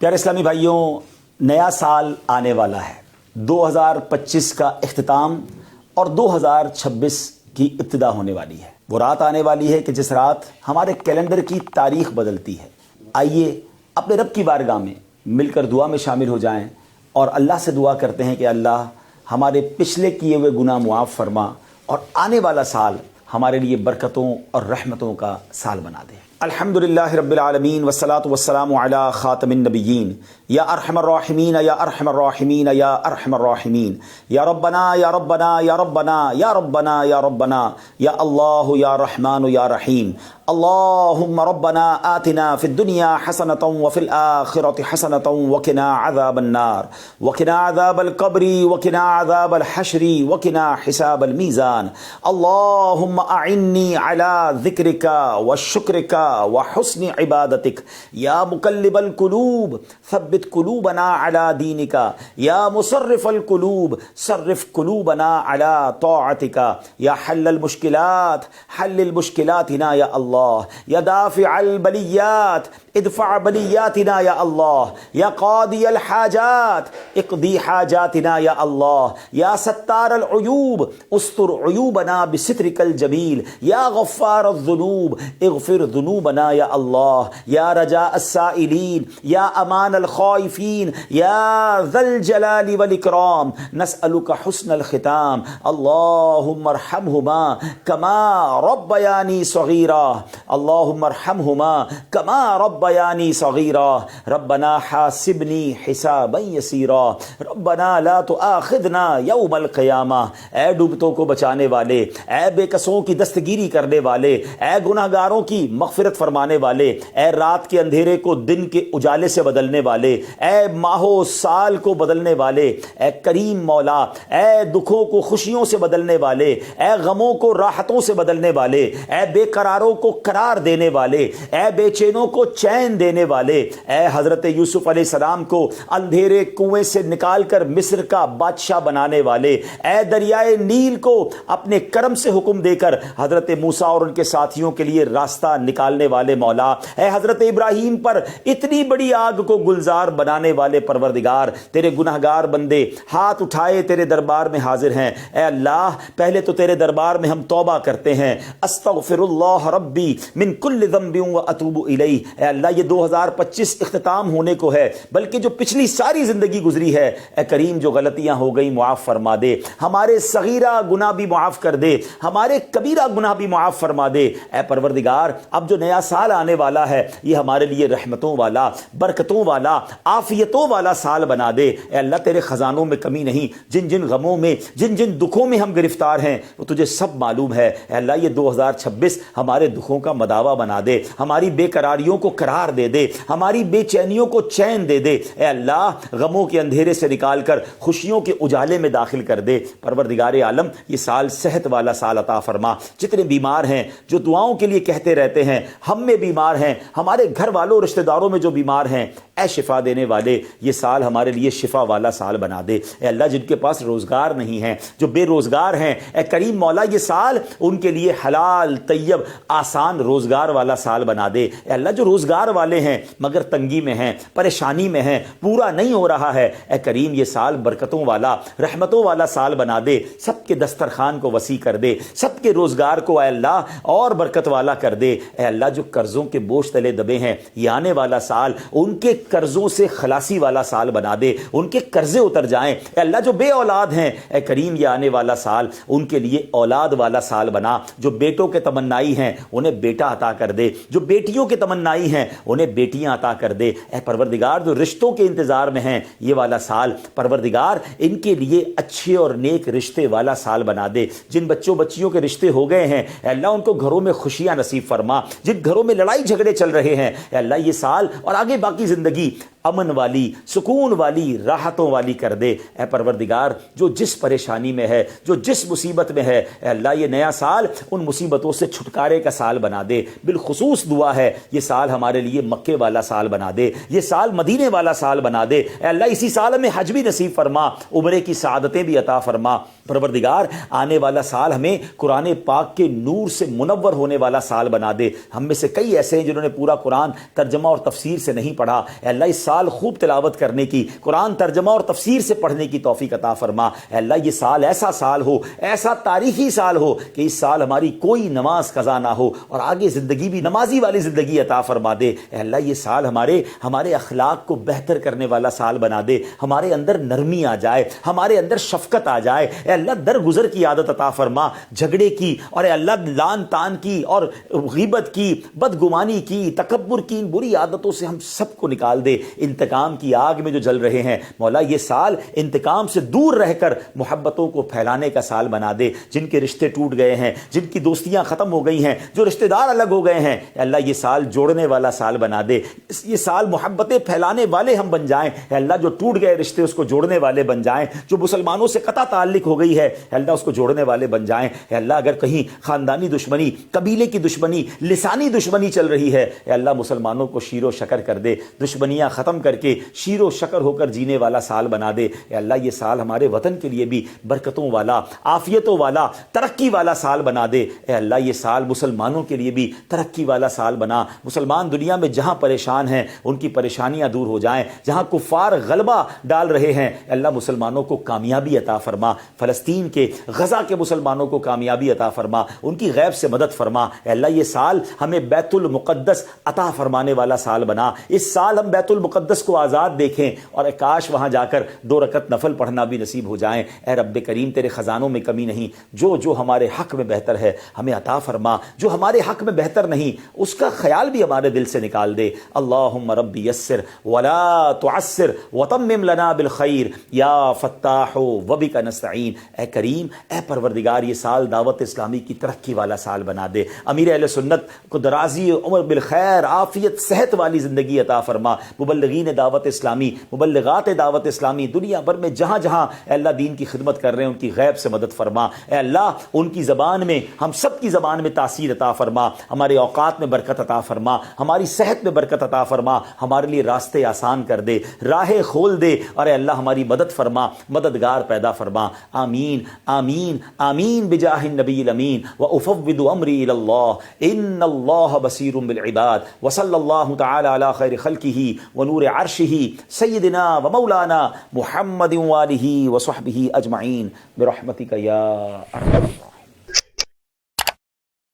پیارے اسلامی بھائیوں، نیا سال آنے والا ہے۔ 2025 کا اختتام اور 2026 کی ابتدا ہونے والی ہے۔ وہ رات آنے والی ہے کہ جس رات ہمارے کیلنڈر کی تاریخ بدلتی ہے۔ آئیے اپنے رب کی بارگاہ میں مل کر دعا میں شامل ہو جائیں اور اللہ سے دعا کرتے ہیں کہ اللہ ہمارے پچھلے کیے ہوئے گناہ معاف فرما اور آنے والا سال ہمارے لیے برکتوں اور رحمتوں کا سال بنا دے۔ الحمدللہ رب العالمین والصلاة والسلام علی خاتم النبیین یا ارحم الراحمین یا ارحم الراحمین یا ارحم الراحمین یا ربنا یا ربنا یا ربنا یا ربنا یا ربنا یا اللہ یا رحمان یا رحیم۔ اللہم ربنا آتنا فی الدنیا حسنة وفی الآخرة حسنة وقنا عذاب النار وقنا عذاب القبر وقنا عذاب الحشر وقنا حساب المیزان۔ اللہم اعنی علی ذکرک وشکرک وحسن عبادتک یا مقلب القلوب ثبت قلوبنا علی دینک یا مصرف القلوب صرف قلوبنا علی طاعتک یا حل المشکلات حل المشکلاتنا یا اللہ یا دافع البلیات ادفع بلیاتنا یا اللہ یا قاضی الحاجات اقضی حاجاتنا یا اللہ یا ستار العیوب استر عیوبنا بسترک الجمیل یا غفار الذنوب اغفر ذنوبنا یا اللہ یا رجاء السائلین یا امان الخائفین یا ذا الجلال والاکرام نسألک حسن الختام۔ اللہم ارحمہما کما ربیانی صغیرا اللہم ارحمہما کما ربیانی صغیرا ربنا حاسبنی حسابا یسیرا ربنا لا تؤاخذنا یوم القیامہ۔ اے ڈوبتوں کو بچانے والے، اے بے کسوں کی دستگیری کرنے والے، اے گناہگاروں کی مغفرت فرمانے والے، اے رات کے اندھیرے کو دن کے اجالے سے بدلنے والے، اے ماہ و سال کو بدلنے والے، اے کریم مولا، اے دکھوں کو خوشیوں سے بدلنے والے، اے غموں کو راحتوں سے بدلنے والے، اے بے قراروں کو قرار دینے والے، اے بے چینوں کو چین دینے والے، اے حضرت یوسف علیہ السلام کو اندھیرے کنویں سے نکال کر مصر کا بادشاہ بنانے والے، اے دریائے نیل کو اپنے کرم سے حکم دے کر حضرت موسیٰ اور ان کے ساتھیوں کے لیے راستہ نکالنے والے مولا، اے حضرت ابراہیم پر اتنی بڑی آگ کو گلزار بنانے والے پروردگار، تیرے گناہگار بندے ہاتھ اٹھائے تیرے دربار میں حاضر ہیں۔ اے اللہ پہلے تو تیرے دربار میں ہم توبہ کرتے ہیں، استغفر اللہ ربی من کل ذنب واتوب الیہ۔ اے اللہ یہ 2025 اختتام ہونے کو ہے، بلکہ جو پچھلی ساری زندگی گزری ہے اے کریم جو غلطیاں ہو گئی معاف فرما دے، ہمارے صغیرہ گناہ بھی معاف کر دے، ہمارے کبیرہ گناہ بھی معاف فرما دے۔ اے پروردگار اب جو نیا سال آنے والا ہے یہ ہمارے لیے رحمتوں والا، برکتوں والا، عافیتوں والا سال بنا دے۔ اے اللہ تیرے خزانوں میں کمی نہیں، جن جن غموں میں جن جن دکھوں میں ہم گرفتار ہیں وہ تجھے سب معلوم ہے۔ اے اللہ یہ 2026 ہمارے دکھوں کا مداوا بنا دے، ہماری بے قراریوں کو قرار دے دے، ہماری بے چینیوں کو چین دے دے۔ اے اللہ غموں کے اندھیرے سے نکال کر خوشیوں کے اجالے میں داخل کر دے۔ پروردگار عالم یہ سال صحت والا سال عطا فرما۔ جتنے بیمار ہیں جو دعاؤں کے لیے کہتے رہتے ہیں، ہم میں بیمار ہیں، ہمارے گھر والوں رشتہ داروں میں جو بیمار ہیں، اے شفا دینے والے یہ سال ہمارے لیے شفا والا سال بنا دے۔ اے اللہ جن کے پاس روزگار نہیں ہے، جو بے روزگار ہیں، اے کریم مولا یہ سال ان کے لیے حلال طیب آسان روزگار والا سال بنا دے۔ اے اللہ جو روزگار والے ہیں مگر تنگی میں ہیں، پریشانی میں ہیں، پورا نہیں ہو رہا ہے، اے کریم یہ سال برکتوں والا رحمتوں والا سال بنا دے، سب کے دسترخوان کو وسیع کر دے، سب کے روزگار کو اے اللہ اور برکت والا کر دے۔ اے اللہ جو قرضوں کے بوجھ تلے دبے ہیں یہ آنے والا سال ان کے قرضوں سے خلاصی والا سال بنا دے، ان کے قرضے اتر جائیں۔ اے اللہ جو بے اولاد ہیں اے کریم یہ آنے والا سال ان کے لیے اولاد والا سال بنا، جو بیٹوں کے تمنائی ہیں انہیں بیٹا عطا کر دے، جو بیٹیوں کے تمنائی ہیں انہیں بیٹیاں عطا کر دے۔ اے پروردگار جو رشتوں کے انتظار میں ہیں یہ والا سال پروردگار ان کے لیے اچھے اور نیک رشتے والا سال بنا دے۔ جن بچوں بچیوں کے رشتے ہو گئے ہیں اے اللہ ان کو گھروں میں خوشیاں نصیب فرما، جن گھروں میں لڑائی جھگڑے چل رہے ہیں اے اللہ یہ سال اور آگے باقی زندگی امن والی، سکون والی، راحتوں والی کر دے۔ اے پروردگار جو جس پریشانی میں ہے، جو جس مصیبت میں ہے اے اللہ یہ نیا سال ان مصیبتوں سے چھٹکارے کا سال بنا دے۔ بالخصوص دعا ہے یہ سال ہمارے لیے مکے والا سال بنا دے، یہ سال مدینے والا سال بنا دے۔ اے اللہ اسی سال میں حج بھی نصیب فرما، عمرے کی سعادتیں بھی عطا فرما۔ پروردگار آنے والا سال ہمیں قرآن پاک کے نور سے منور ہونے والا سال بنا دے۔ ہم میں سے کئی ایسے ہیں جنہوں نے پورا قرآن ترجمہ اور تفسیر سے نہیں پڑھا، اے اللہ اس سال خوب تلاوت کرنے کی، قرآن ترجمہ اور تفسیر سے پڑھنے کی توفیق عطا فرما۔ اے اللہ یہ سال ایسا سال ہو، ایسا تاریخی سال ہو کہ اس سال ہماری کوئی نماز قضا نہ ہو اور آگے زندگی بھی نمازی والی زندگی عطا فرما دے۔ اے اللہ یہ سال ہمارے اخلاق کو بہتر کرنے والا سال بنا دے، ہمارے اندر نرمی آ جائے، ہمارے اندر شفقت آ جائے۔ اے اللہ درگزر کی عادت عطا فرما، جھگڑے کی اور اے اللہ لان تان کی اور غیبت کی، بدگمانی کی، تکبر کی ان بری عادتوں سے ہم سب کو نکال دے۔ انتقام کی آگ میں جو جل رہے ہیں مولا یہ سال انتقام سے دور رہ کر محبتوں کو پھیلانے کا سال بنا دے۔ جن کے رشتے ٹوٹ گئے ہیں، جن کی دوستیاں ختم ہو گئی ہیں، جو رشتہ دار الگ ہو گئے ہیں، اے اللہ یہ سال جوڑنے والا سال بنا دے۔ یہ سال محبتیں پھیلانے والے ہم بن جائیں۔ اے اللہ جو ٹوٹ گئے رشتے اس کو جوڑنے والے بن جائیں، جو مسلمانوں سے قطع تعلق ہو گئی ہے اے اللہ اس کو جوڑنے والے بن جائیں۔ اے اللہ اگر کہیں خاندانی دشمنی، قبیلے کی دشمنی، لسانی دشمنی چل رہی ہے اے اللہ مسلمانوں کو شیر و شکر کر دے، دشمنیاں ختم کر کے شیر و شکر ہو کر جینے والا سال بنا دے۔ اے اللہ یہ سال ہمارے وطن کے لیے بھی برکتوں والا، عافیتوں والا، ترقی والا سال بنا دے۔ اے اللہ یہ سال مسلمانوں کے لیے بھی ترقی والا سال بنا۔ مسلمان دنیا میں جہاں پریشان ہیں ان کی پریشانیاں دور ہو جائیں، جہاں کفار غلبہ ڈال رہے ہیں اے اللہ مسلمانوں کو کامیابی عطا فرما، فلسطین کے، غزہ کے مسلمانوں کو کامیابی عطا فرما، ان کی غیب سے مدد فرما۔ اے اللہ یہ سال ہمیں بیت المقدس عطا فرمانے والا سال بنا۔ اس سال ہم بیت المقدس کو آزاد دیکھیں اور کاش وہاں جا کر 2 رکعت نفل پڑھنا بھی نصیب ہو جائیں۔ اے رب کریم تیرے خزانوں میں کمی نہیں، جو ہمارے حق میں بہتر ہے ہمیں عطا فرما، جو ہمارے حق میں بہتر نہیں اس کا خیال بھی ہمارے دل سے نکال دے۔ اللہم ربی یسر ولا تعسر وتمم لنا بالخیر یا فتاح وبک نستعین۔ اے کریم، اے پروردگار یہ سال دعوت اسلامی کی ترقی والا سال بنا دے۔ امیر اہل سنت کو درازی عمر بالخیر، عافیت، صحت والی زندگی عطا فرما۔ مبلغین دعوت اسلامی، مبلغات دعوت اسلامی دنیا بھر میں جہاں جہاں اے اللہ دین کی خدمت کر رہے ہیں ان کی غیب سے مدد فرما۔ اے اللہ ان کی زبان میں، ہم سب کی زبان میں تاثیر عطا فرما، ہمارے اوقات میں برکت عطا فرما، ہماری صحت میں برکت عطا فرما، ہمارے لیے راستے آسان کر دے، راہیں کھول دے اور اے اللہ ہماری مدد فرما، مددگار پیدا فرما۔ آمین آمین آمین بجاہ النبی الامین وافوض امری الی اللہ ان اللہ بصیر بالعباد وصلی اللہ تعالی علی خیر خلقہ ونور عرشہ سیدنا ومولانا محمد وآلہ وصحبہ اجمعین برحمتک یا ارحم الراحمین۔